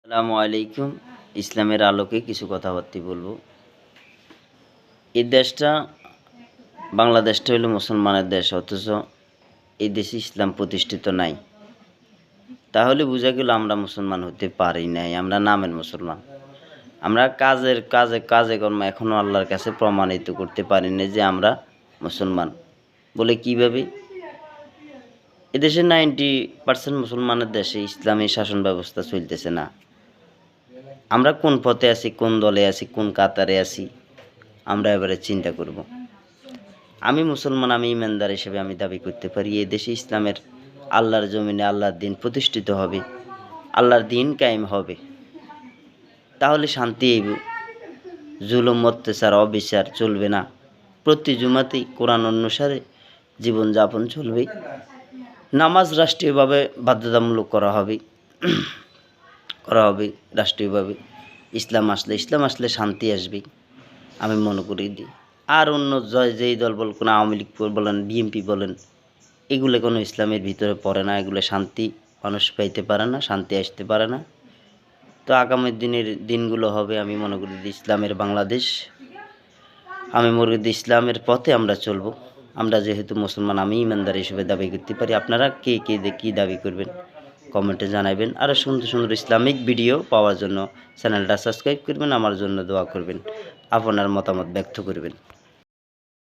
আসসালামু আলাইকুম। ইসলামের আলোকে কিছু কথাবার্তা বলবো। এই দেশটা বাংলাদেশটা হলো মুসলমানের দেশ, অথচ এই দেশে ইসলাম প্রতিষ্ঠিত নাই। তাহলে বোঝা গেল আমরা মুসলমান হতে পারি নাই, আমরা নামের মুসলমান। আমরা কাজে কর্ম এখনও আল্লাহর কাছে প্রমাণিত করতে পারি না যে আমরা মুসলমান। বলে কীভাবে? এদেশে 90% মুসলমানের দেশে ইসলামী শাসন ব্যবস্থা চলতেছে না। আমরা কোন পথে আছি, কোন দলে আছি, কোন কাতারে আছি, আমরা এবারে চিন্তা করব। আমি মুসলমান, আমি ইমানদার হিসেবে আমি দাবি করতে পারি এই দেশে ইসলামের আল্লাহর জমিনে আল্লাহর দিন প্রতিষ্ঠিত হবে, আল্লাহর দিন কায়েম হবে। তাহলে শান্তি আইব, জুলুম অত্যাচার অবিচার চলবে না। প্রতি জুমাতেই কোরআন অনুসারে জীবনযাপন চলবে। নামাজ রাষ্ট্রীয়ভাবে বাধ্যতামূলক করা হবে রাষ্ট্রীয়ভাবে। ইসলাম আসলে শান্তি আসবে, আমি মনে করি দিই। আর অন্য যেই দল বল, কোনো আওয়ামী লীগ বলেন, বিএনপি বলেন, এগুলো কোনো ইসলামের ভিতরে পড়ে না। এগুলো শান্তি মানুষ পাইতে পারে না, শান্তি আসতে পারে না। তো আগামী দিনগুলো হবে, আমি মনে করি ইসলামের বাংলাদেশ। আমি মনে করি ইসলামের পথে আমরা চলবো। আমরা যেহেতু মুসলমান, আমি ইমানদার হিসেবে দাবি করতে পারি। আপনারা কে কী দাবি করবেন কমেন্টে জানাবেন। আরও সুন্দর সুন্দর ইসলামিক ভিডিও পাওয়ার জন্য চ্যানেলটা সাবস্ক্রাইব করবেন, আমার জন্য দোয়া করবেন, আপনার মতামত ব্যক্ত করবেন।